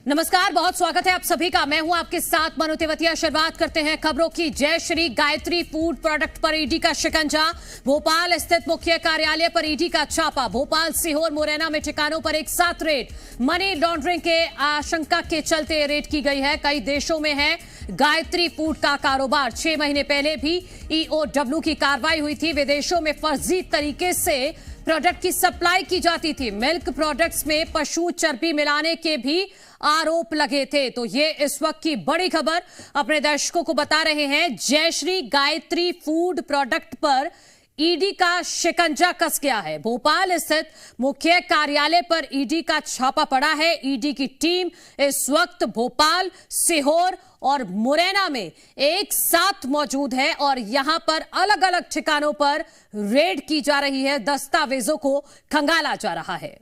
नमस्कार, बहुत स्वागत है आप सभी का। मैं हूं आपके साथ मनु तेवतिया। शुरुआत करते हैं खबरों की। जय श्री गायत्री फूड प्रोडक्ट पर ईडी का शिकंजा। भोपाल स्थित मुख्य कार्यालय पर ईडी का छापा। भोपाल, सीहोर, मुरैना में ठिकानों पर एक साथ रेड। मनी लॉन्ड्रिंग के आशंका के चलते रेड की गई है। कई देशों में है गायत्री फूड का कारोबार। 6 महीने पहले भी ईओडब्ल्यू की कार्रवाई हुई थी। विदेशों में फर्जी तरीके से प्रोडक्ट की सप्लाई की जाती थी। मिल्क प्रोडक्ट्स में पशु चर्बी मिलाने के भी आरोप लगे थे। तो ये इस वक्त की बड़ी खबर अपने दर्शकों को बता रहे हैं। जयश्री गायत्री फूड प्रोडक्ट पर ईडी का शिकंजा कस गया है। भोपाल स्थित मुख्य कार्यालय पर ईडी का छापा पड़ा है। ईडी की टीम इस वक्त भोपाल, सीहोर और मुरैना में एक साथ मौजूद है और यहां पर अलग अलग ठिकानों पर रेड की जा रही है। दस्तावेजों को खंगाला जा रहा है।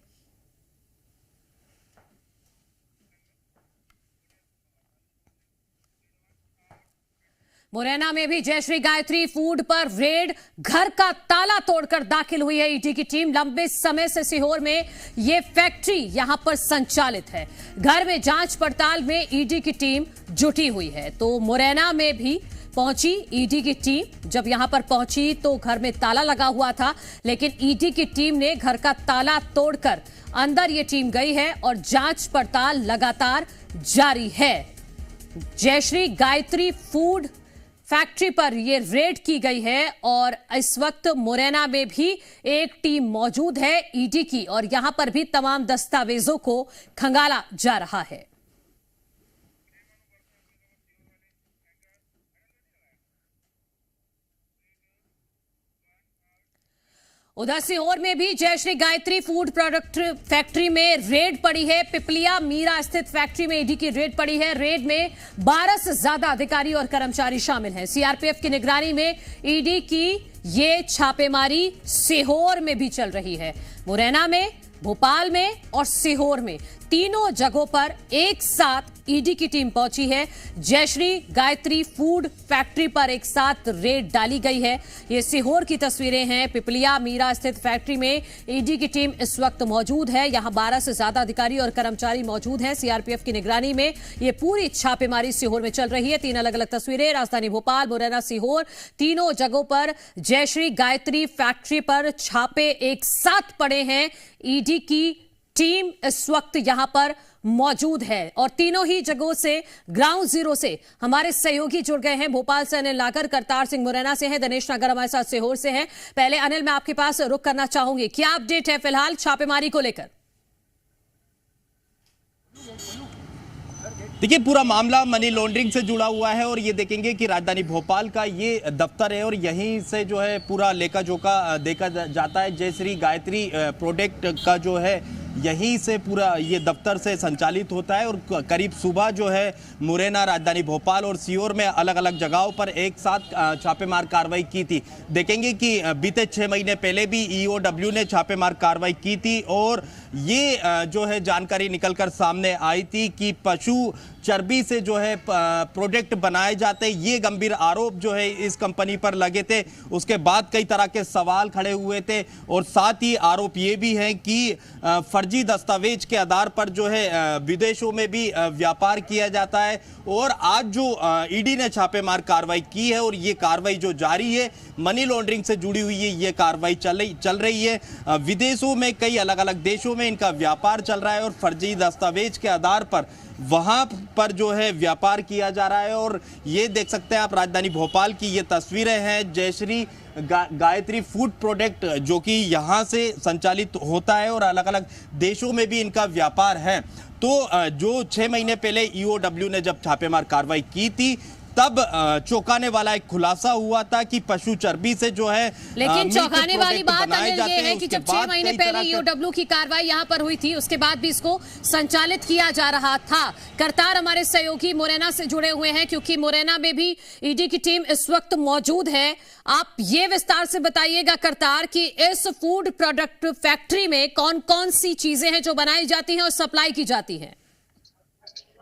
मुरैना में भी जयश्री गायत्री फूड पर रेड। घर का ताला तोड़कर दाखिल हुई है ईडी की टीम। लंबे समय से सीहोर में यह फैक्ट्री यहां पर संचालित है। घर में जांच पड़ताल में ईडी की टीम जुटी हुई है। तो मुरैना में भी पहुंची ईडी की टीम। जब यहां पर पहुंची तो घर में ताला लगा हुआ था, लेकिन ईडी की टीम ने घर का ताला तोड़कर अंदर ये टीम गई है और जांच पड़ताल लगातार जारी है। जयश्री गायत्री फूड फैक्ट्री पर यह रेड की गई है और इस वक्त मुरैना में भी एक टीम मौजूद है ईडी की और यहां पर भी तमाम दस्तावेजों को खंगाला जा रहा है। उधर सीहोर में भी Jayshree Gayatri food product factory में रेड पड़ी है। पिपलिया मीरा स्थित फैक्ट्री में ईडी की रेड पड़ी है। रेड में 12 से ज्यादा अधिकारी और कर्मचारी शामिल हैं। सीआरपीएफ की निगरानी में ईडी की ये छापेमारी सीहोर में भी चल रही है। मुरैना में, भोपाल में और सीहोर में तीनों जगहों पर एक साथ ईडी की टीम पहुंची है। जयश्री गायत्री फूड फैक्ट्री पर एक साथ रेड डाली गई है। ये सीहोर की तस्वीरें हैं। पिपलिया मीरा स्थित फैक्ट्री में ईडी की टीम इस वक्त मौजूद है। यहां 12 से ज्यादा अधिकारी और कर्मचारी मौजूद हैं। सीआरपीएफ की निगरानी में ये पूरी छापेमारी सीहोर में चल रही है। 3 अलग अलग तस्वीरें, राजधानी भोपाल, मुरैना, सीहोर, तीनों जगहों पर जयश्री गायत्री फैक्ट्री पर छापे एक साथ पड़े हैं। ईडी की टीम इस वक्त यहां पर मौजूद है और तीनों ही जगहों से ग्राउंड जीरो से हमारे सहयोगी जुड़ गए हैं। भोपाल से अनिल नागर, करतार सिंह मुरैना से हैं, दिनेश नागर हमारे साथ सीहोर से हैं। पहले अनिल, मैं आपके पास रुक करना चाहूंगी, क्या अपडेट है फिलहाल छापेमारी को लेकर? देखिए, पूरा मामला मनी लॉन्ड्रिंग से जुड़ा हुआ है और ये देखेंगे कि राजधानी भोपाल का ये दफ्तर है और यहीं से जो है पूरा लेखा जोखा देखा जाता है। जयश्री गायत्री प्रोडक्ट का जो है यहीं से पूरा ये दफ्तर से संचालित होता है और करीब सुबह जो है मुरैना, राजधानी भोपाल और सीहोर में अलग अलग जगहों पर एक साथ छापेमार कार्रवाई की थी। देखेंगे कि बीते 6 महीने पहले भी ईओडब्ल्यू ने छापेमार कार्रवाई की थी और ये जो है जानकारी निकलकर सामने आई थी कि पशु चर्बी से जो है प्रोडक्ट बनाए जाते, ये गंभीर आरोप जो है इस कंपनी पर लगे थे। उसके बाद कई तरह के सवाल खड़े हुए थे और साथ ही आरोप ये भी है कि फर्जी दस्तावेज के आधार पर जो है विदेशों में भी व्यापार किया जाता है। और आज जो ईडी ने छापेमार कार्रवाई की है और ये कार्रवाई जो जारी है, मनी लॉन्ड्रिंग से जुड़ी हुई है, ये कार्रवाई चल रही है। विदेशों में, कई अलग अलग देशों में इनका व्यापार चल रहा है और फर्जी दस्तावेज के आधार पर वहां पर जो है व्यापार किया जा रहा है। और ये देख सकते हैं आप, राजधानी भोपाल की ये तस्वीरें हैं। जयश्री गायत्री फूड प्रोडक्ट जो कि यहाँ से संचालित होता है और अलग अलग देशों में भी इनका व्यापार है। तो जो 6 महीने पहले ईओडब्ल्यू ने जब छापेमार कार्रवाई की थी, तब चौंकाने वाला एक खुलासा हुआ था कि पशु चर्बी से जो है, लेकिन चौंकाने वाली बात अनिल ये है कि जब 6 महीने पहले ईओडब्ल्यू की कार्रवाई यहां पर हुई थी, उसके बाद भी इसको संचालित किया जा रहा था। करतार हमारे सहयोगी मुरैना से जुड़े हुए हैं क्योंकि मुरैना में भी ईडी की टीम इस वक्त मौजूद है। आप ये विस्तार से बताइएगा करतार कि इस फूड प्रोडक्ट फैक्ट्री में कौन कौन सी चीजें हैं जो बनाई जाती हैं और सप्लाई की जाती हैं?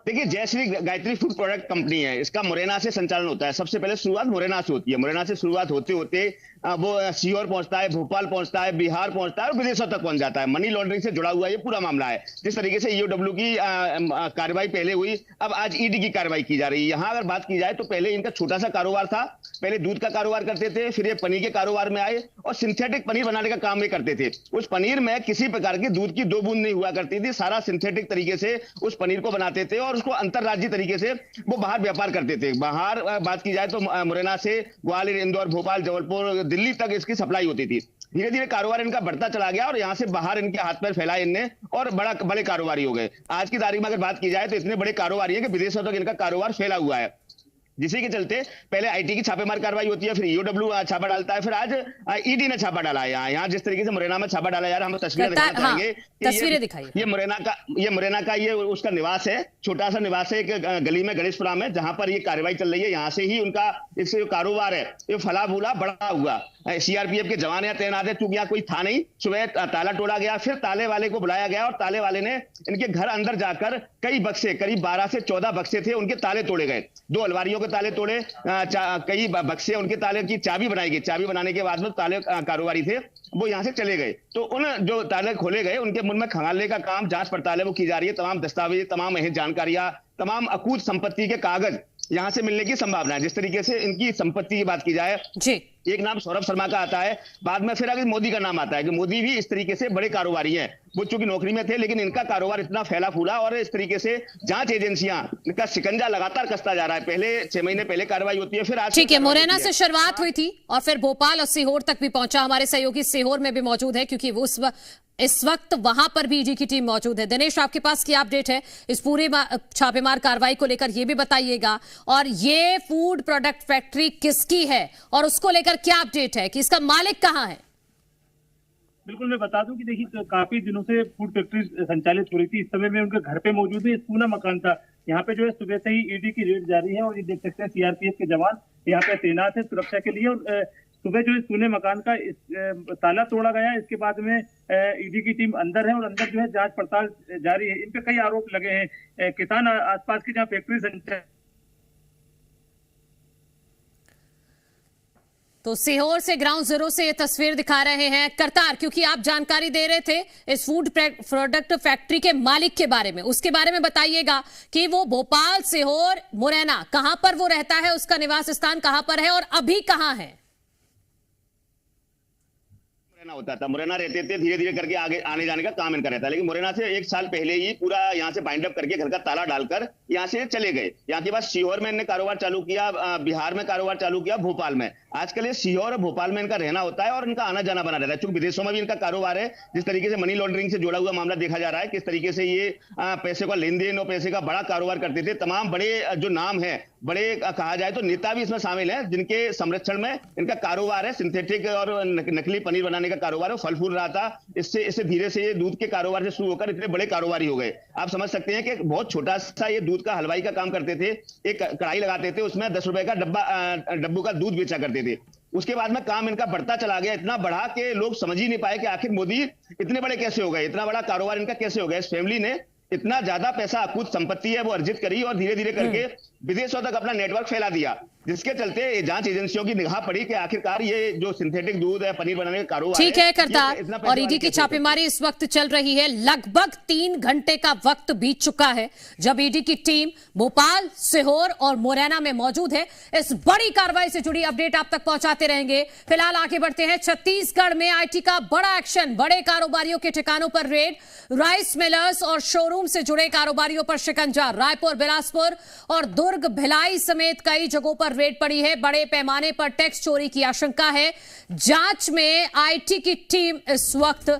देखिए, Jayshree Gayatri food product company है, इसका मुरैना से संचालन होता है। सबसे पहले शुरुआत मुरैना से होती है। मुरैना से शुरुआत होते होते वो सीहोर पहुंचता है, भोपाल पहुंचता है, बिहार पहुंचता है और विदेशों तक पहुंच जाता है। मनी लॉन्ड्रिंग से जुड़ा हुआ ये पूरा मामला है। जिस तरीके से ईओडब्ल्यू की कार्रवाई पहले हुई, अब आज ईडी की कार्रवाई की जा रही है। यहाँ अगर बात की जाए तो पहले इनका छोटा सा कारोबार था। पहले दूध का कारोबार करते थे, फिर ये पनीर के कारोबार में आए और सिंथेटिक पनीर बनाने का काम भी करते थे। उस पनीर में किसी प्रकार की दूध की 2 बूंद नहीं हुआ करती थी। सारा सिंथेटिक तरीके से उस पनीर को बनाते थे और उसको अंतरराज्यीय तरीके से वो बाहर व्यापार करते थे। बाहर बात की जाए तो मुरैना से ग्वालियर, इंदौर, भोपाल, जबलपुर, दिल्ली तक इसकी सप्लाई होती थी। धीरे धीरे कारोबार इनका बढ़ता चला गया और यहां से बाहर इनके हाथ पैर फैलाए इनने और बड़े कारोबारी हो गए। आज की तारीख में अगर बात की जाए तो इतने बड़े कारोबारी है कि विदेशों तक इनका कारोबार फैला हुआ है। जिसी के चलते पहले आईटी की छापेमार कार्रवाई होती है, फिर ईओडब्ल्यू छापा डालता है, फिर आज ईडी ने छापा डाला है। यहाँ जिस तरीके से मुरैना में छापा डाला यार, हम तस्वीरें दिखाना चाहेंगे। तस्वीरें दिखाइए। ये मुरैना का ये उसका निवास है, छोटा सा निवास है एक गली में, गणेशपुरा में, जहां पर ये कार्रवाई चल रही है। यहाँ से ही उनका इससे जो कारोबार है ये फला फूला बड़ा हुआ। सीआरपीएफ के जवान यहाँ तैनात है, क्योंकि यहाँ कोई था नहीं। सुबह ताला तोड़ा गया, फिर ताले वाले को बुलाया गया और ताले वाले ने इनके घर अंदर जाकर कई बक्से, करीब 12 से 14 बक्से थे, उनके ताले तोड़े गए। 2 अलमारियों के ताले तोड़े, कई बक्से, उनके ताले की चाबी बनाई गई। चाबी बनाने के बाद में ताले कारोबारी थे वो यहाँ से चले गए। तो उन जो ताले खोले गए उनके मुंह में खंगालने का काम, जांच पड़ताल है वो की जा रही है। तमाम दस्तावेज, तमाम अहम जानकारियां, तमाम अकूत संपत्ति के कागज यहाँ से मिलने की संभावना है। जिस तरीके से इनकी संपत्ति की बात की जाए जी, एक नाम सौरभ शर्मा का आता है, बाद में फिर अगर मोदी का नाम आता है कि मोदी भी इस तरीके से बड़े कारोबारी हैं। वो चूंकि नौकरी में थे, लेकिन इनका कारोबार इतना फैला फूला और इस तरीके से जांच एजेंसियां इनका शिकंजा लगातार कसता जा रहा है। पहले 6 महीने पहले कार्रवाई होती है, फिर आज ठीक है। मुरैना से शुरुआत हुई थी और फिर भोपाल और सीहोर तक भी पहुंचा। हमारे सहयोगी सीहोर में भी मौजूद है, क्योंकि वो इस वक्त वहां पर भी ईडी की टीम मौजूद है। दिनेश, आपके पास क्या अपडेट है इस पूरे छापेमार कार्रवाई को लेकर, ये भी बताइएगा। और ये फूड प्रोडक्ट फैक्ट्री किसकी है और उसको लेकर क्या अपडेट है कि इसका मालिक कहां है? बिल्कुल, मैं बता दूं कि देखिए, काफी दिनों से फूड फैक्ट्री संचालित हो रही थी। इस समय में उनके घर पे मौजूद है, पूना मकान था। यहाँ पे जो है सुबह से ही ईडी की रेड जारी है और ये देख सकते हैं सीआरपीएफ के जवान यहाँ पे तैनात है सुरक्षा के लिए। और सुबह जो है सूने मकान का ताला तोड़ा गया। इसके बाद में ईडी की टीम अंदर है और अंदर जो है जांच पड़ताल जारी है। इन पे कई आरोप लगे हैं। किसान आसपास की जहाँ फैक्ट्री संचालित, तो सीहोर से ग्राउंड जीरो से ये तस्वीर दिखा रहे हैं करतार, क्योंकि आप जानकारी दे रहे थे इस फूड प्रोडक्ट फैक्ट्री के मालिक के बारे में। उसके बारे में बताइएगा कि वो भोपाल, सीहोर, मुरैना कहां पर वो रहता है, उसका निवास स्थान कहां पर है और अभी कहां है? मुरैना होता था, मुरैना रहते थे। धीरे धीरे करके आगे आने जाने का काम इनका रहता है, लेकिन मुरैना से 1 साल पहले ही पूरा यहाँ से बाइंड अप करके घर का ताला डालकर यहाँ से चले गए। यहाँ के बाद सीहोर में इन्होंने कारोबार चालू किया, बिहार में कारोबार चालू किया, भोपाल में। आजकल ये सीहोर और भोपाल में इनका रहना होता है और इनका आना जाना बना रहता है, क्योंकि विदेशों में भी इनका कारोबार है। जिस तरीके से मनी लॉन्ड्रिंग से जुड़ा हुआ मामला देखा जा रहा है, किस तरीके से ये पैसे का लेन देन और पैसे का बड़ा कारोबार करते थे। तमाम बड़े जो नाम है, बड़े कहा जाए तो नेता भी इसमें शामिल हैं, जिनके संरक्षण में इनका कारोबार है। सिंथेटिक और नकली पनीर बनाने का कारोबार है, फल फूल रहा था। इससे धीरे से ये दूध के कारोबार से शुरू होकर इतने बड़े कारोबारी हो गए। आप समझ सकते हैं कि बहुत छोटा सा ये दूध का हलवाई का काम करते थे। एक कढ़ाई लगाते थे, उसमें 10 रुपए का डब्बू का दूध बेचा करते थे। उसके बाद में काम इनका बढ़ता चला गया, इतना बढ़ा कि लोग समझ ही नहीं पाए कि आखिर मोदी इतने बड़े कैसे हो गए, इतना बड़ा कारोबार इनका कैसे हो गया। इस फैमिली ने इतना ज्यादा पैसा, अकूत संपत्ति है वो अर्जित करी और धीरे धीरे करके विदेशों तक अपना नेटवर्क फैला दिया, जिसके चलते जांच एजेंसियों की निगाह पड़ी कि आखिरकार ये जो सिंथेटिक दूध है, पनीर बनाने का कारोबार, ठीक है करतार। और ईडी की छापेमारी इस वक्त चल रही है। लगभग 3 घंटे का वक्त बीत चुका है जब ईडी की टीम भोपाल, सीहोर और मुरैना में मौजूद है। इस बड़ी कार्रवाई से जुड़ी अपडेट आप तक पहुंचाते रहेंगे। फिलहाल आगे बढ़ते हैं। छत्तीसगढ़ में आईटी का बड़ा एक्शन, बड़े कारोबारियों के ठिकानों पर रेड, राइस मिलर्स और शोरूम से जुड़े कारोबारियों पर शिकंजा। रायपुर, बिलासपुर और दुर्ग, भिलाई समेत कई जगहों पर रेड पड़ी है। बड़े पैमाने पर टैक्स चोरी की आशंका है। जांच में आईटी की टीम इस वक्त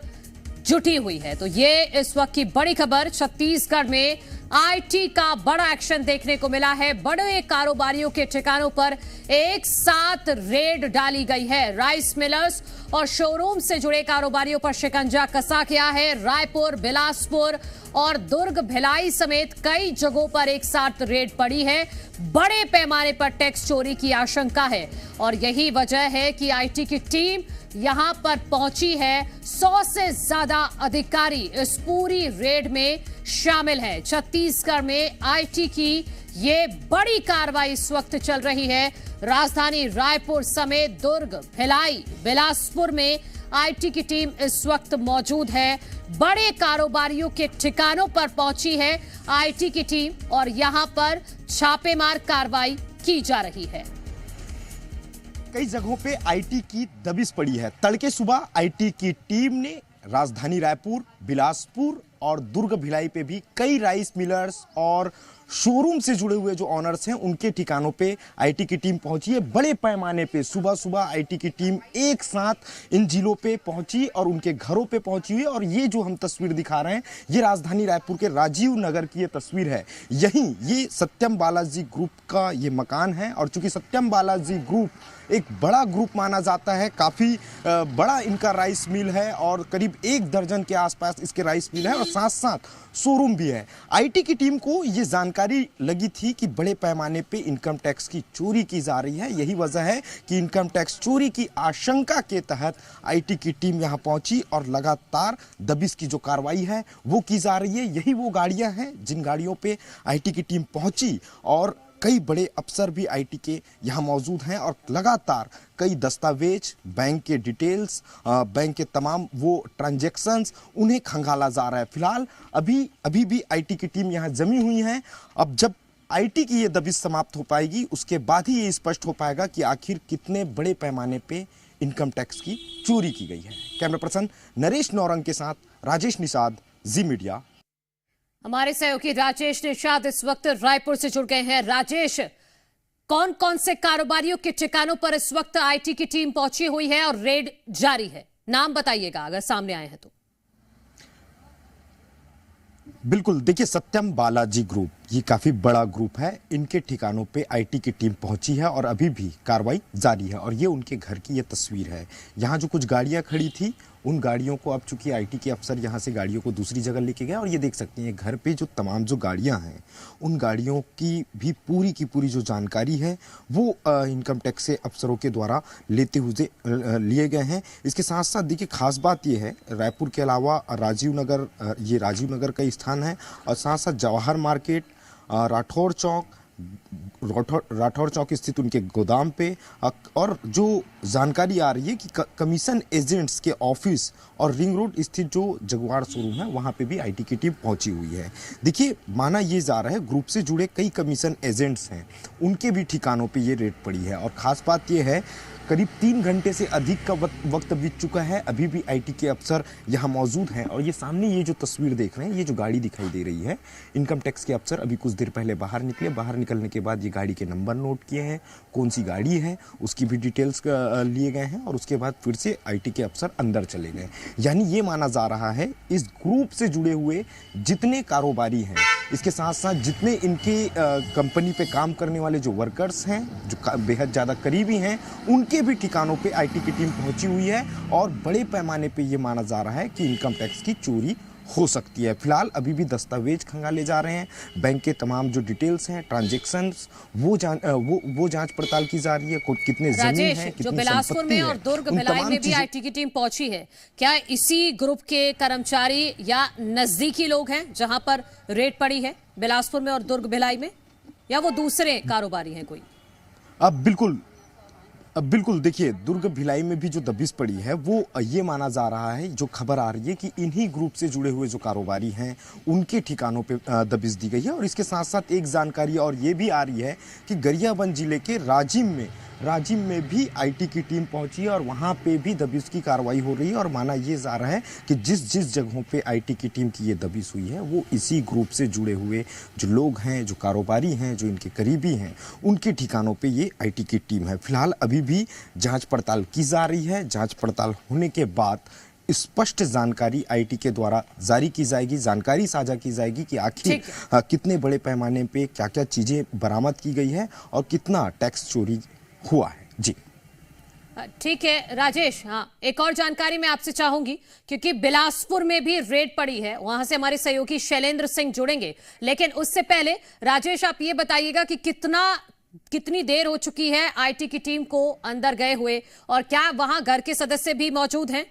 जुटी हुई है। तो ये इस वक्त की बड़ी खबर। छत्तीसगढ़ में आईटी का बड़ा एक्शन देखने को मिला है। बड़े कारोबारियों के ठिकानों पर एक साथ रेड डाली गई है। राइस मिलर्स और शोरूम से जुड़े कारोबारियों पर शिकंजा कसा गया है। रायपुर, बिलासपुर और दुर्ग भिलाई समेत कई जगहों पर एक साथ रेड पड़ी है। बड़े पैमाने पर टैक्स चोरी की आशंका है और यही वजह है कि आईटी की टीम यहां पर पहुंची है। 100 से ज्यादा अधिकारी इस पूरी रेड में शामिल है। छत्तीसगढ़ में आईटी की ये बड़ी कार्रवाई इस वक्त चल रही है। राजधानी रायपुर समेत दुर्ग, भिलाई, बिलासपुर में आईटी की टीम इस वक्त मौजूद है। बड़े कारोबारियों के ठिकानों पर पहुंची है आईटी की टीम और यहां पर छापेमार कार्रवाई की जा रही है। कई जगहों पे आईटी की दबिश पड़ी है। तड़के सुबह आईटी की टीम ने राजधानी रायपुर, बिलासपुर और दुर्ग भिलाई पे भी कई राइस मिलर्स और शोरूम से जुड़े हुए जो ऑनर्स हैं उनके ठिकानों पे आईटी की टीम पहुंची है। बड़े पैमाने पे सुबह सुबह आईटी की टीम एक साथ इन जिलों पे पहुंची और उनके घरों पे पहुंची हुई है। और ये जो हम तस्वीर दिखा रहे हैं ये राजधानी रायपुर के राजीव नगर की ये तस्वीर है। यहीं ये सत्यम बालाजी ग्रुप का ये मकान है और चूंकि सत्यम बालाजी ग्रुप एक बड़ा ग्रुप माना जाता है, काफ़ी बड़ा इनका राइस मिल है और करीब 1 दर्जन के आसपास इसके राइस मिल है और साथ साथ शोरूम भी है। आईटी की टीम को ये जानकारी लगी थी कि बड़े पैमाने पे इनकम टैक्स की चोरी की जा रही है। यही वजह है कि इनकम टैक्स चोरी की आशंका के तहत आईटी की टीम यहां पहुंची और लगातार दबिश की जो कार्रवाई है वो की जा रही है। यही वो गाड़ियां हैं जिन गाड़ियों पे आईटी की टीम पहुंची और कई बड़े अफसर भी आईटी के यहाँ मौजूद हैं और लगातार कई दस्तावेज, बैंक के डिटेल्स, बैंक के तमाम वो ट्रांजैक्शंस उन्हें खंगाला जा रहा है। फिलहाल अभी भी आईटी की टीम यहाँ जमी हुई है। अब जब आईटी की ये दबिश समाप्त हो पाएगी उसके बाद ही ये स्पष्ट हो पाएगा कि आखिर कितने बड़े पैमाने पे इनकम टैक्स की चोरी की गई है। कैमरा पर्सन नरेश नौरंग के साथ राजेश निषाद, जी मीडिया। हमारे सहयोगी राजेश निषाद इस वक्त रायपुर से जुड़ गए हैं। राजेश, कौन कौन से कारोबारियों के ठिकानों पर इस वक्त आईटी की टीम पहुंची हुई है और रेड जारी है? नाम बताइएगा अगर सामने आए हैं तो। बिल्कुल, देखिए सत्यम बालाजी ग्रुप ये काफ़ी बड़ा ग्रुप है। इनके ठिकानों पे आईटी की टीम पहुंची है और अभी भी कार्रवाई जारी है और ये उनके घर की ये तस्वीर है। यहाँ जो कुछ गाड़ियाँ खड़ी थी उन गाड़ियों को अब चूंकि आईटी के अफसर यहाँ से गाड़ियों को दूसरी जगह लेके गए और ये देख सकते हैं घर पे जो तमाम जो गाड़ियाँ हैं उन गाड़ियों की पूरी जो जानकारी है वो इनकम टैक्स से अफसरों के द्वारा लेते हुए लिए गए हैं। इसके साथ साथ देखिए खास बात ये है, रायपुर के अलावा राजीव नगर का स्थान है और साथ साथ जवाहर मार्केट, राठौर चौक स्थित उनके गोदाम पे और जो जानकारी आ रही है कि कमीशन एजेंट्स के ऑफिस और रिंग रोड स्थित जो जगुआर शोरूम है वहां पे भी आईटी की टीम पहुंची हुई है। देखिए माना ये जा रहा है ग्रुप से जुड़े कई कमीशन एजेंट्स हैं उनके भी ठिकानों पे ये रेड पड़ी है और ख़ास बात ये है करीब 3 घंटे से अधिक का वक्त बीत चुका है, अभी भी आईटी के अफसर यहाँ मौजूद हैं और ये सामने ये जो तस्वीर देख रहे हैं ये जो गाड़ी दिखाई दे रही है इनकम टैक्स के अफसर अभी कुछ देर पहले बाहर निकले। बाहर निकलने के बाद ये गाड़ी के नंबर नोट किए हैं, कौन सी गाड़ी है उसकी भी डिटेल्स लिए गए हैं और उसके बाद फिर से आईटी के अफसर अंदर चले गए। यानी ये माना जा रहा है इस ग्रुप से जुड़े हुए जितने कारोबारी हैं, इसके साथ साथ जितने इनके कंपनी पे काम करने वाले जो वर्कर्स हैं जो बेहद ज़्यादा करीबी हैं उनके भी ठिकानों पे आईटी की टीम पहुंची हुई है और बड़े पैमाने पे ये माना जा रहा है कि इनकम टैक्स की चोरी हो सकती है। फिलहाल अभी भी दस्तावेज खंगाले जा रहे हैं, बैंक के तमाम जो डिटेल्स हैं, ट्रांजैक्शंस वो जांच पड़ताल की जा रही है। कितने जमीन है, जो बिलासपुर में और दुर्ग भिलाई में भी आईटी की टीम पहुंची है, क्या इसी ग्रुप के कर्मचारी या नजदीकी लोग हैं जहां पर रेड पड़ी है बिलासपुर में और दुर्ग भिलाई में, या वो दूसरे कारोबारी हैं कोई? अब बिल्कुल देखिए दुर्ग भिलाई में भी जो दबिश पड़ी है वो ये माना जा रहा है, जो खबर आ रही है कि इन्हीं ग्रुप से जुड़े हुए जो कारोबारी हैं उनके ठिकानों पे दबिश दी गई है। और इसके साथ साथ एक जानकारी और ये भी आ रही है कि गरियाबंद जिले के राजिम में भी आईटी की टीम पहुंची है और वहां पे भी दबिश की कार्रवाई हो रही है और माना ये जा रहा है कि जिस जगहों पे आईटी की टीम की ये दबिश हुई है वो इसी ग्रुप से जुड़े हुए जो लोग हैं, जो कारोबारी हैं, जो इनके करीबी हैं, उनके ठिकानों पे ये आईटी की टीम है। फिलहाल अभी भी जांच पड़ताल की जा रही है। जांच पड़ताल होने के बाद स्पष्ट जानकारी आईटी के द्वारा जारी की जाएगी, जानकारी साझा की जाएगी कि आखिर कितने बड़े पैमाने पे क्या-क्या चीजें बरामद की गई है और कितना टैक्स चोरी हुआ है। जी ठीक है राजेश, हाँ एक और जानकारी मैं आपसे चाहूंगी क्योंकि बिलासपुर में भी रेड पड़ी है, वहां से हमारे सहयोगी शैलेंद्र सिंह जुड़ेंगे, लेकिन उससे पहले राजेश आप ये बताइएगा कि कितनी देर हो चुकी है आईटी की टीम को अंदर गए हुए और क्या वहां घर के सदस्य भी मौजूद हैं?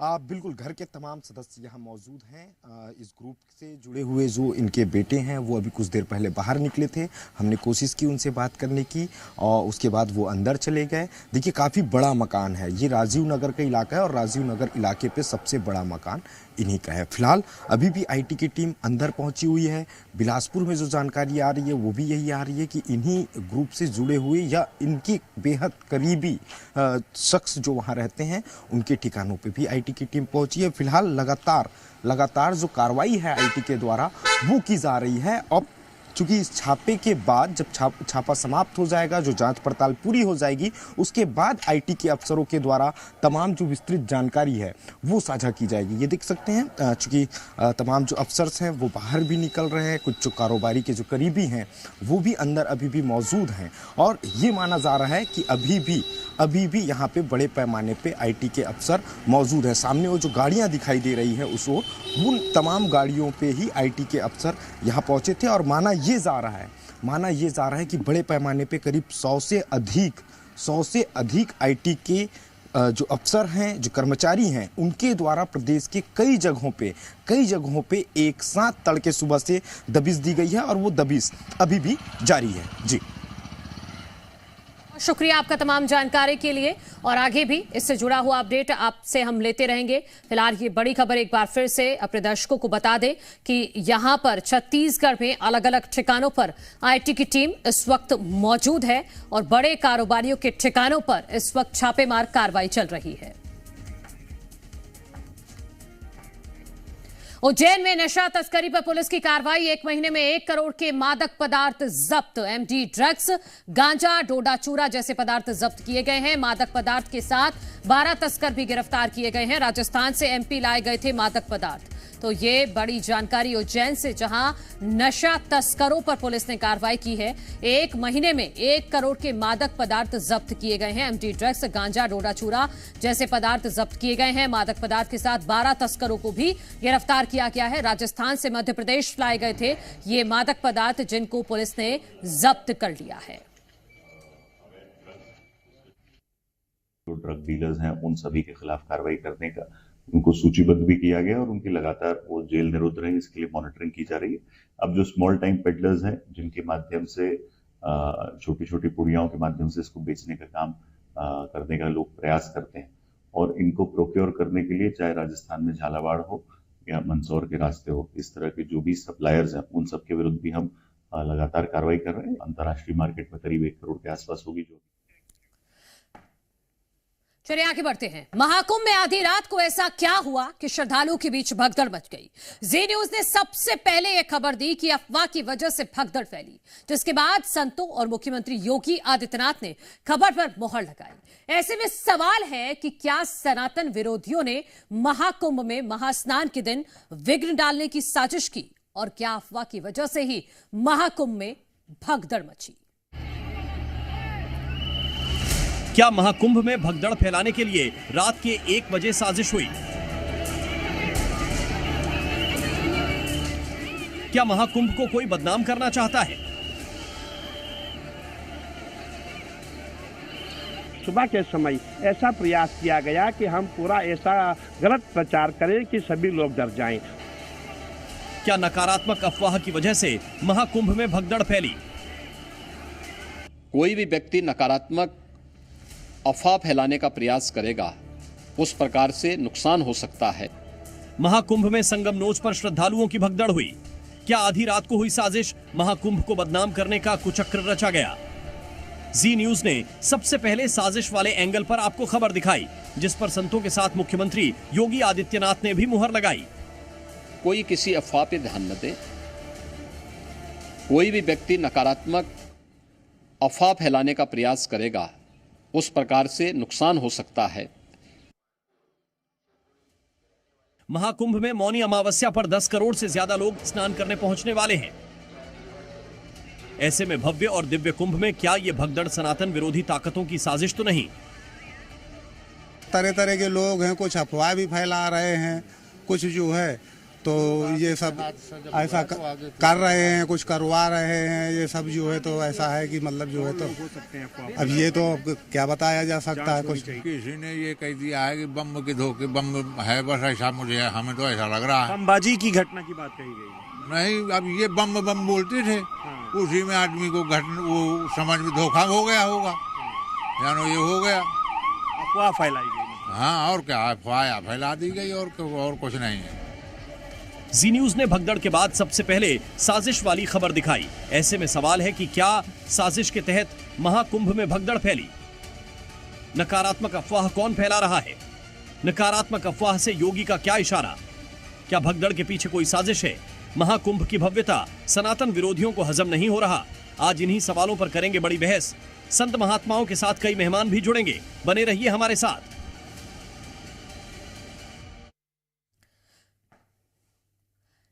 बिल्कुल, घर के तमाम सदस्य यहाँ मौजूद हैं। इस ग्रुप से जुड़े हुए जो इनके बेटे हैं वो अभी कुछ देर पहले बाहर निकले थे, हमने कोशिश की उनसे बात करने की और उसके बाद वो अंदर चले गए। देखिए काफ़ी बड़ा मकान है, ये राजीव नगर का इलाका है और राजीव नगर इलाके पे सबसे बड़ा मकान इन्हीं का है। फिलहाल अभी भी आईटी की टीम अंदर पहुंची हुई है। बिलासपुर में जो जानकारी आ रही है वो भी यही आ रही है कि इन्हीं ग्रुप से जुड़े हुए या इनके बेहद करीबी शख्स जो वहाँ रहते हैं उनके ठिकानों पे भी आईटी की टीम पहुंची है। फिलहाल लगातार जो कार्रवाई है आईटी के द्वारा वो की जा रही है। अब चूंकि इस छापे के बाद जब छापा समाप्त हो जाएगा, जो जांच पड़ताल पूरी हो जाएगी, उसके बाद आईटी के अफसरों के द्वारा तमाम जो विस्तृत जानकारी है वो साझा की जाएगी। ये देख सकते हैं चूंकि तमाम जो अफसर्स हैं वो बाहर भी निकल रहे हैं, कुछ जो कारोबारी के जो करीबी हैं वो भी अंदर अभी भी मौजूद हैं और ये माना जा रहा है कि अभी भी यहाँ पे बड़े पैमाने पे आईटी के अफसर मौजूद हैं। सामने वो जो गाड़ियाँ दिखाई दे रही है उन तमाम गाड़ियों पे ही आईटी के अफसर यहाँ पहुँचे थे और माना ये जा रहा है कि बड़े पैमाने पे करीब 100 से अधिक आईटी के जो अफसर हैं, जो कर्मचारी हैं, उनके द्वारा प्रदेश के कई जगहों पे एक साथ तड़के सुबह से दबिश दी गई है और वो दबिश अभी भी जारी है। जी शुक्रिया आपका तमाम जानकारी के लिए और आगे भी इससे जुड़ा हुआ अपडेट आपसे हम लेते रहेंगे। फिलहाल ये बड़ी खबर एक बार फिर से अपने दर्शकों को बता दें कि यहां पर छत्तीसगढ़ में अलग अलग ठिकानों पर आईटी की टीम इस वक्त मौजूद है और बड़े कारोबारियों के ठिकानों पर इस वक्त छापेमार कार्रवाई चल रही है। उज्जैन में नशा तस्करी पर पुलिस की कार्रवाई, 1 महीने में 1 करोड़ के मादक पदार्थ जब्त, एमडी ड्रग्स, गांजा, डोडा चूरा जैसे पदार्थ जब्त किए गए हैं। मादक पदार्थ के साथ 12 तस्कर भी गिरफ्तार किए गए हैं। राजस्थान से एमपी लाए गए थे मादक पदार्थ। तो ये बड़ी जानकारी उज्जैन से, जहां नशा तस्करों पर पुलिस ने कार्रवाई की है। 1 महीने में 1 करोड़ के मादक पदार्थ जब्त किए गए हैं। एमडी ड्रग्स, गांजा, डोडा चूरा जैसे पदार्थ जब्त किए गए हैं। मादक पदार्थ के साथ 12 तस्करों को भी गिरफ्तार किया गया है। राजस्थान से मध्य प्रदेश लाए गए थे ये मादक पदार्थ, जिनको पुलिस ने जब्त कर लिया है। जो ड्रग डीलर्स हैं उन सभी के खिलाफ कार्रवाई करने का उनको सूचीबद्ध भी किया गया और उनकी लगातार वो जेल निरुद्ध रहे, इसके लिए मॉनिटरिंग की जा रही है। अब जो स्मॉल टाइम पेडलर्स हैं जिनके माध्यम से छोटी छोटी पुड़ियाओं के माध्यम से इसको बेचने का काम करने का लोग प्रयास करते हैं और इनको प्रोक्योर करने के लिए चाहे राजस्थान में झालावाड़ हो या मंदसौर के रास्ते हो, इस तरह के जो भी सप्लायर्स हैं उन सबके विरुद्ध भी हम लगातार कार्रवाई कर रहे हैं। अंतर्राष्ट्रीय मार्केट में करीब 1 करोड़ के आसपास होगी। जो चलिए आगे बढ़ते हैं। महाकुंभ में आधी रात को ऐसा क्या हुआ कि श्रद्धालुओं के बीच भगदड़ मच गई। जी न्यूज ने सबसे पहले यह खबर दी कि अफवाह की वजह से भगदड़ फैली, जिसके बाद संतों और मुख्यमंत्री योगी आदित्यनाथ ने खबर पर मोहर लगाई। ऐसे में सवाल है कि क्या सनातन विरोधियों ने महाकुंभ में महास्नान के दिन विघ्न डालने की साजिश की और क्या अफवाह की वजह से ही महाकुंभ में भगदड़ मची। क्या महाकुंभ में भगदड़ फैलाने के लिए रात के 1 बजे साजिश हुई? क्या महाकुंभ को कोई बदनाम करना चाहता है? सुबह के समय ऐसा प्रयास किया गया कि हम पूरा ऐसा गलत प्रचार करें कि सभी लोग डर जाएं। क्या नकारात्मक अफवाह की वजह से महाकुंभ में भगदड़ फैली? कोई भी व्यक्ति नकारात्मक अफवाह फैलाने का प्रयास करेगा, उस प्रकार से नुकसान हो सकता है। महाकुंभ में संगम नोच पर श्रद्धालुओं की भगदड़ हुई। क्या आधी रात को हुई साजिश महाकुंभ को बदनाम करने का कुचक्र रचा गया? जी न्यूज ने सबसे पहले साजिश वाले एंगल पर आपको खबर दिखाई, जिस पर संतों के साथ मुख्यमंत्री योगी आदित्यनाथ ने भी मुहर लगाई। कोई किसी अफवाह पे ध्यान न दे। कोई भी व्यक्ति नकारात्मक अफवाह फैलाने का प्रयास करेगा, उस प्रकार से नुकसान हो सकता है। महाकुंभ में मौनी अमावस्या पर 10 करोड़ से ज्यादा लोग स्नान करने पहुंचने वाले हैं। ऐसे में भव्य और दिव्य कुंभ में क्या ये भगदड़ सनातन विरोधी ताकतों की साजिश तो नहीं? तरह तरह के लोग हैं, कुछ अफवाह भी फैला रहे हैं, कुछ जो है तो ये सब ऐसा कर रहे हैं, कुछ करवा रहे हैं, ये सब जो है तो ऐसा है कि मतलब जो है तो अब ये तो क्या बताया जा सकता है। कुछ किसी ने ये कह दिया है कि बम के धोखे बम है, बस ऐसा मुझे हमें तो ऐसा लग रहा है। बमबाजी की घटना की बात कही गई नहीं, अब ये बम बम बोलते थे, उसी में आदमी को वो समझ में धोखा हो गया होगा, जानो ये हो गया, अफवाह फैलाई गई। हाँ, और क्या अफवाह फैला दी गई और कुछ नहीं है। जी न्यूज ने भगदड़ के बाद सबसे पहले साजिश वाली खबर दिखाई। ऐसे में सवाल है कि क्या साजिश के तहत महाकुंभ में भगदड़ फैली? नकारात्मक अफवाह कौन फैला रहा है? नकारात्मक अफवाह से योगी का क्या इशारा? क्या भगदड़ के पीछे कोई साजिश है? महाकुंभ की भव्यता सनातन विरोधियों को हजम नहीं हो रहा? आज इन्हीं सवालों पर करेंगे बड़ी बहस। संत महात्माओं के साथ कई मेहमान भी जुड़ेंगे, बने रहिए हमारे साथ।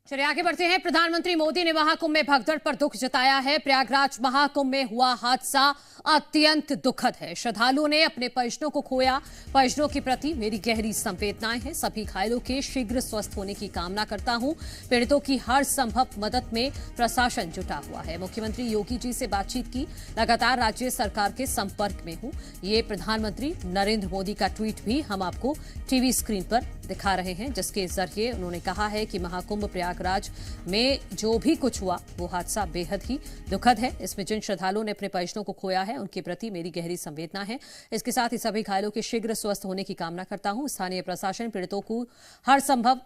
चलिए आगे बढ़ते हैं। प्रधानमंत्री मोदी ने महाकुंभ में भगदड़ पर दुख जताया है। प्रयागराज महाकुंभ में हुआ हादसा अत्यंत दुखद है। श्रद्धालुओं ने अपने परिजनों को खोया। परिजनों के प्रति मेरी गहरी संवेदनाएं हैं। सभी घायलों के शीघ्र स्वस्थ होने की कामना करता हूं। पीड़ितों की हर संभव मदद में प्रशासन जुटा हुआ है। मुख्यमंत्री योगी जी से बातचीत की, लगातार राज्य सरकार के संपर्क में हूं। ये प्रधानमंत्री नरेंद्र मोदी का ट्वीट भी हम आपको टीवी स्क्रीन पर दिखा रहे हैं, जिसके जरिए उन्होंने कहा है कि महाकुंभ प्रयागराज में जो भी कुछ हुआ वो हादसा बेहद ही दुखद है। इसमें जिन श्रद्धालुओं ने अपने परिजनों को खोया है उनके प्रति मेरी गहरी संवेदना है। इसके साथ ही सभी घायलों के शीघ्र स्वस्थ होने की कामना करता हूं। स्थानीय प्रशासन पीड़ितों को हर संभव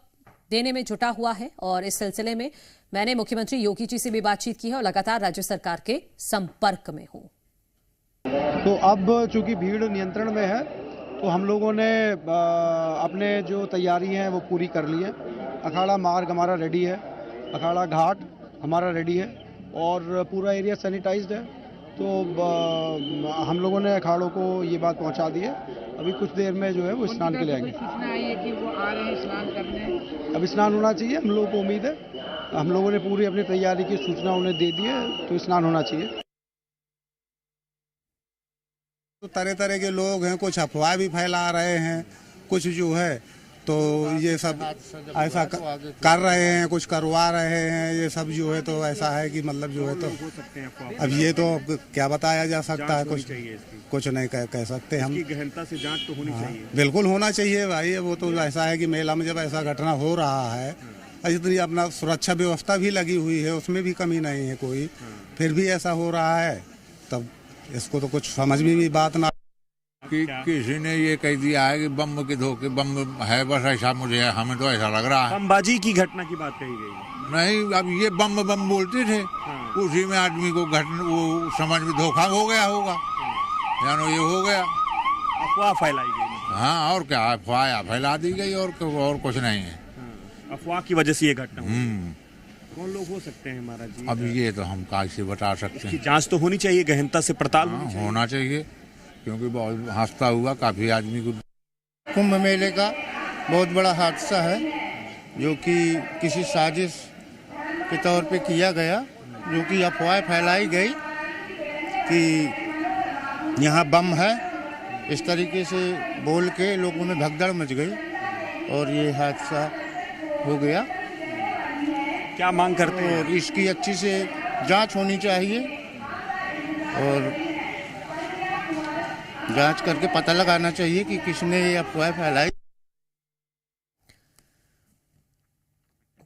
देने में जुटा हुआ है और इस सिलसिले में मैंने मुख्यमंत्री योगी जी से भी बातचीत की है और लगातार राज्य सरकार के संपर्क में हूं। तो अब चूंकि भीड़ नियंत्रण में है तो हम लोगों ने अपने जो तैयारी हैं वो पूरी कर ली है। अखाड़ा मार्ग हमारा रेडी है, अखाड़ा घाट हमारा रेडी है और पूरा एरिया सैनिटाइज्ड है। तो हम लोगों ने अखाड़ों को ये बात पहुंचा दी है। अभी कुछ देर में जो है वो स्नान के लिए आएंगे। सूचना आई है कि वो आ रहे हैं स्नान करने। अब स्नान होना चाहिए, हम लोगों को उम्मीद है। हम लोगों ने पूरी अपनी तैयारी की सूचना उन्हें दे दी है, तो स्नान होना चाहिए। तो तरह तरह के लोग हैं, कुछ अफवाह भी फैला रहे हैं, कुछ जो है तो ये सब ऐसा कर रहे हैं, कुछ करवा रहे हैं, ये सब जो है तो ऐसा है कि मतलब जो है तो अब ये तो क्या बताया जा सकता है। कुछ नहीं कह सकते हम। गहनता से जांच तो होनी चाहिए। बिल्कुल होना चाहिए भाई। वो तो ऐसा है कि मेला में जब ऐसा घटना हो रहा है, इतनी अपना सुरक्षा व्यवस्था भी लगी हुई है, उसमें भी कमी नहीं है कोई, फिर भी ऐसा हो रहा है, तब इसको तो कुछ समझ में भी बात ना कि किसी ने ये कह दिया है कि बम के धोखे बम है, बस ऐसा मुझे हमें तो ऐसा लग रहा है। बमबाजी की घटना की बात कही गई। नहीं, अब ये बम बम बोलते थे, उसी में आदमी को वो समझ में धोखा हो गया होगा, जानो ये हो गया, अफवाह फैलाई गई। हाँ, और क्या अफवाह फैला दी गई और कुछ नहीं है। अफवाह की वजह से ये घटना कौन लोग हो सकते हैं महाराज जी? अब ये तो हम कैसे बता सकते हैं। जांच तो होनी चाहिए, गहनता से पड़ताल होना चाहिए, क्योंकि बहुत हादसा हुआ, काफी आदमी को। कुंभ मेले का बहुत बड़ा हादसा है जो कि किसी साजिश के तौर पे किया गया, जो कि अफवाह फैलाई गई कि यहाँ बम है, इस तरीके से बोल के लोगों में भगदड़ मच गई और ये हादसा हो गया। क्या मांग करते हैं? और इसकी अच्छी से जांच होनी चाहिए और जांच करके पता लगाना चाहिए कि किसने ये अफवाह फैलाई।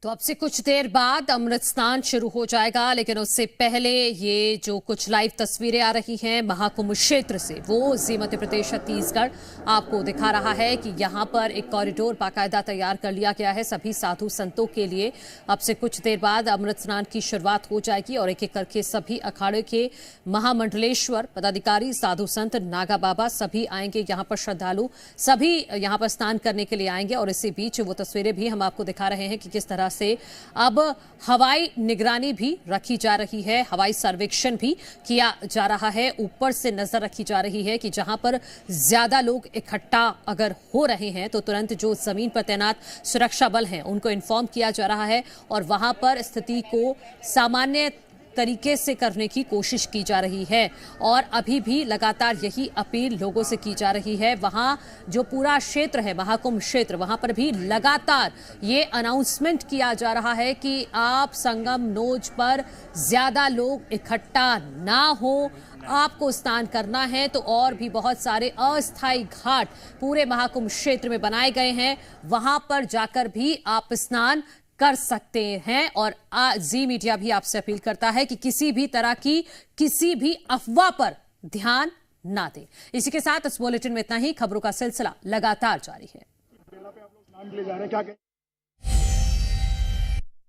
तो अब से कुछ देर बाद अमृत स्नान शुरू हो जाएगा, लेकिन उससे पहले ये जो कुछ लाइव तस्वीरें आ रही हैं महाकुंभ क्षेत्र से, वो जी मध्य प्रदेश छत्तीसगढ़ आपको दिखा रहा है कि यहाँ पर एक कॉरिडोर बाकायदा तैयार कर लिया गया है सभी साधु संतों के लिए। अब से कुछ देर बाद अमृत स्नान की शुरुआत हो जाएगी और एक एक करके सभी अखाड़े के महामंडलेश्वर, पदाधिकारी, साधु संत, नागा बाबा सभी आएंगे। यहाँ पर श्रद्धालु सभी यहाँ पर स्नान करने के लिए आएंगे और इसी बीच वो तस्वीरें भी हम आपको दिखा रहे हैं कि किस तरह से अब हवाई निगरानी भी रखी जा रही है, हवाई सर्वेक्षण भी किया जा रहा है, ऊपर से नजर रखी जा रही है कि जहां पर ज्यादा लोग इकट्ठा अगर हो रहे हैं तो तुरंत जो जमीन पर तैनात सुरक्षा बल हैं उनको इन्फॉर्म किया जा रहा है और वहां पर स्थिति को सामान्य तरीके से करने की कोशिश की जा रही है और अभी भी लगातार यही अपील लोगों से की जा रही है। वहां जो पूरा क्षेत्र है, महाकुंभ क्षेत्र, वहां पर भी लगातार ये अनाउंसमेंट किया जा रहा है कि आप संगम नोज पर ज्यादा लोग इकट्ठा ना हो, आपको स्नान करना है तो और भी बहुत सारे अस्थायी घाट पूरे महाकुंभ क्षेत्र में बनाए गए हैं, वहां पर जाकर भी आप स्नान कर सकते हैं। और जी मीडिया भी आपसे अपील करता है कि किसी भी तरह की किसी भी अफवाह पर ध्यान ना दें। इसी के साथ इस बुलेटिन में इतना ही। खबरों का सिलसिला लगातार जारी है।